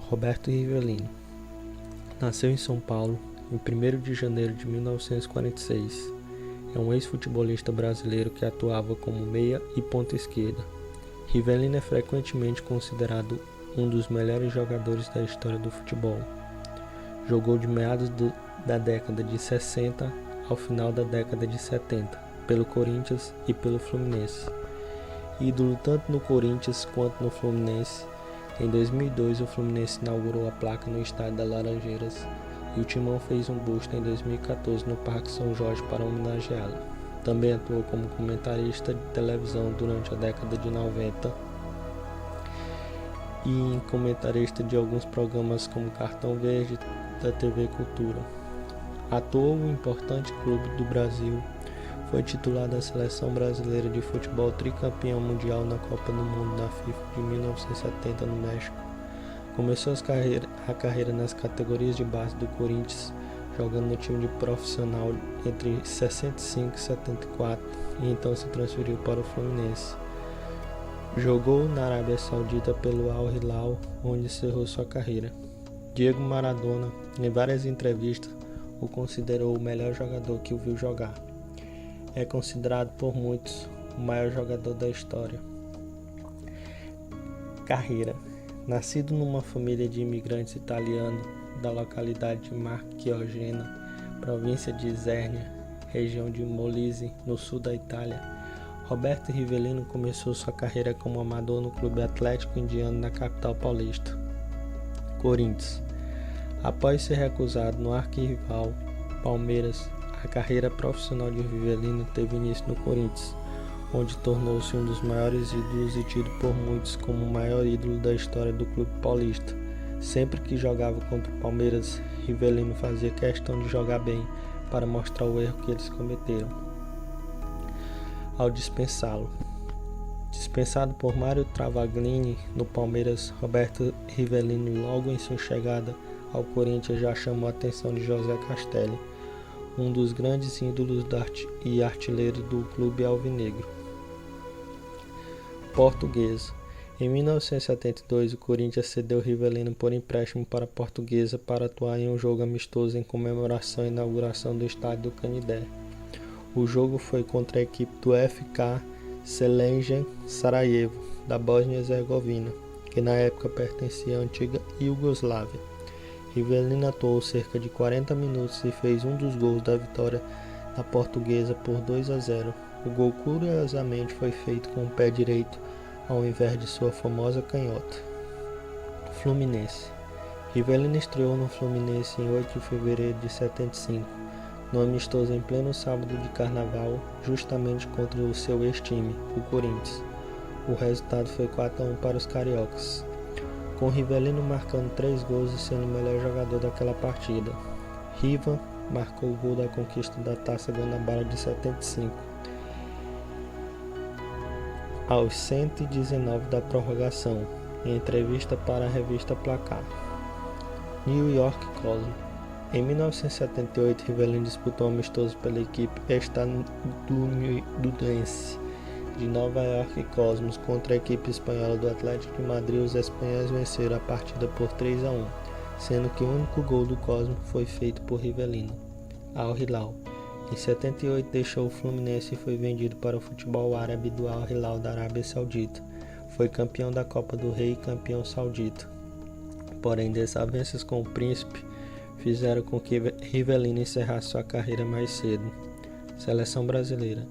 Roberto Rivelino nasceu em São Paulo em 1º de janeiro de 1946. É um ex-futebolista brasileiro que atuava como meia e ponta esquerda. Rivelino é frequentemente considerado um dos melhores jogadores da história do futebol. Jogou de meados da década de 60 ao final da década de 70, pelo Corinthians e pelo Fluminense. Ídolo tanto no Corinthians quanto no Fluminense, em 2002 o Fluminense inaugurou a placa no estádio das Laranjeiras e o Timão fez um busto em 2014 no Parque São Jorge para homenageá-lo. Também atuou como comentarista de televisão durante a década de 90 e comentarista de alguns programas como Cartão Verde da TV Cultura. Atuou em um importante clube do Brasil, foi titular da Seleção Brasileira de Futebol tricampeão mundial na Copa do Mundo da FIFA de 1970 no México. Começou a carreira nas categorias de base do Corinthians, jogando no time de profissional entre 65 e 74 e então se transferiu para o Fluminense. Jogou na Arábia Saudita pelo Al Hilal, onde encerrou sua carreira. Diego Maradona, em várias entrevistas, o considerou o melhor jogador que o viu jogar. É considerado por muitos o maior jogador da história. Carreira. Nascido numa família de imigrantes italianos da localidade de Marchiogena, província de Isernia, região de Molise, no sul da Itália, Roberto Rivelino começou sua carreira como amador no Clube Atlético Indiano na capital paulista, Corinthians. Após ser recusado no arquirrival Palmeiras, a carreira profissional de Rivelino teve início no Corinthians, onde tornou-se um dos maiores ídolos e tido por muitos como o maior ídolo da história do clube paulista. Sempre que jogava contra o Palmeiras, Rivelino fazia questão de jogar bem para mostrar o erro que eles cometeram. Ao dispensá-lo. Dispensado por Mário Travaglini no Palmeiras, Roberto Rivelino logo em sua chegada ao Corinthians já chamou a atenção de José Castelli, um dos grandes ídolos e artilheiro do clube alvinegro. Portuguesa. Em 1972, o Corinthians cedeu Rivelino por empréstimo para a Portuguesa para atuar em um jogo amistoso em comemoração à inauguração do estádio do Canindé. O jogo foi contra a equipe do FK Selejen Sarajevo, da Bósnia e Herzegovina, que na época pertencia à antiga Iugoslávia. Rivelino atuou cerca de 40 minutos e fez um dos gols da vitória da Portuguesa por 2-0. O gol curiosamente foi feito com o pé direito ao invés de sua famosa canhota. Fluminense. Rivelino estreou no Fluminense em 8 de fevereiro de 75, no amistoso em pleno sábado de carnaval, justamente contra o seu ex-time, o Corinthians. O resultado foi 4-1 para os cariocas, com Rivelino marcando 3 gols e sendo o melhor jogador daquela partida. Riva marcou o gol da conquista da Taça Guanabara de 75, aos 119 da prorrogação, em entrevista para a revista Placar. New York Cosmos. Em 1978, Rivelino disputou um amistoso pela equipe estadunidense de Nova York Cosmos contra a equipe espanhola do Atlético de Madrid. Os espanhóis venceram a partida por 3-1, sendo que o único gol do Cosmos foi feito por Rivelino. Al Hilal. Em 78 deixou o Fluminense e foi vendido para o futebol árabe do Al Hilal da Arábia Saudita. Foi campeão da Copa do Rei e campeão saudita. Porém, desavenças com o príncipe fizeram com que Rivelino encerrasse sua carreira mais cedo. Seleção brasileira.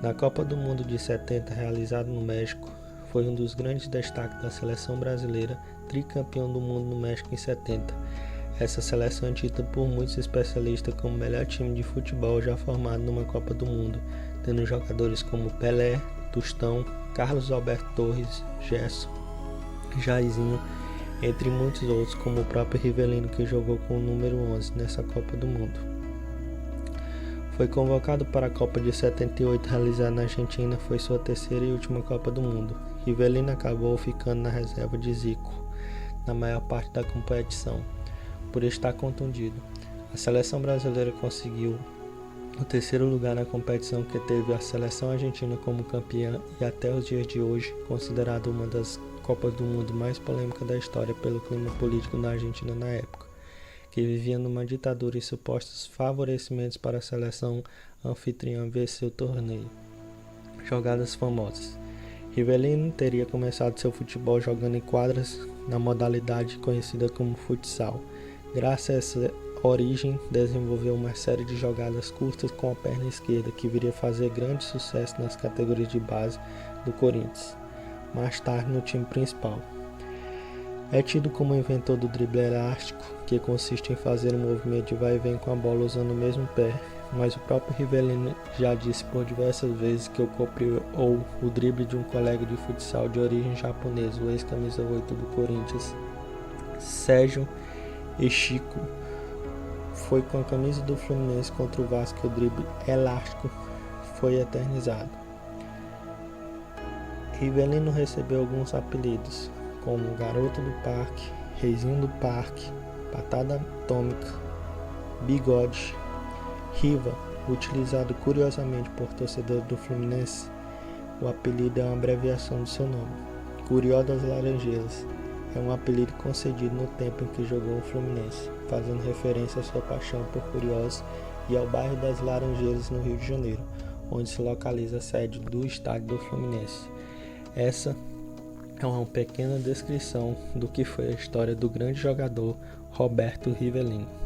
Na Copa do Mundo de 70, realizada no México, foi um dos grandes destaques da seleção brasileira, tricampeão do mundo no México em 70. Essa seleção é tida por muitos especialistas como o melhor time de futebol já formado numa Copa do Mundo, tendo jogadores como Pelé, Tostão, Carlos Alberto Torres, Gerson, Jairzinho, entre muitos outros, como o próprio Rivelino, que jogou com o número 11 nessa Copa do Mundo. Foi convocado para a Copa de 78, realizada na Argentina, foi sua terceira e última Copa do Mundo. Rivelino acabou ficando na reserva de Zico na maior parte da competição, por estar contundido. A seleção brasileira conseguiu o terceiro lugar na competição, que teve a seleção argentina como campeã e até os dias de hoje considerada uma das Copa do Mundo mais polêmica da história pelo clima político na Argentina na época, que vivia numa ditadura e supostos favorecimentos para a seleção anfitriã vencer o torneio. Jogadas famosas. Rivellino teria começado seu futebol jogando em quadras na modalidade conhecida como futsal. Graças a essa origem, desenvolveu uma série de jogadas curtas com a perna esquerda, que viria a fazer grande sucesso nas categorias de base do Corinthians, mais tarde no time principal. É tido como inventor do drible elástico, que consiste em fazer um movimento de vai e vem com a bola usando o mesmo pé, mas o próprio Rivellino já disse por diversas vezes que copiou o drible de um colega de futsal de origem japonesa, o ex-camisa 8 do Corinthians, Sérgio Echico. Foi com a camisa do Fluminense contra o Vasco que o drible elástico foi eternizado. Rivellino recebeu alguns apelidos, como Garoto do Parque, Reizinho do Parque, Patada Atômica, Bigode, Riva, utilizado curiosamente por torcedores do Fluminense. O apelido é uma abreviação do seu nome. Curió das Laranjeiras é um apelido concedido no tempo em que jogou no Fluminense, fazendo referência à sua paixão por Curiós e ao bairro das Laranjeiras, no Rio de Janeiro, onde se localiza a sede do estádio do Fluminense. Essa é uma pequena descrição do que foi a história do grande jogador Roberto Rivellino.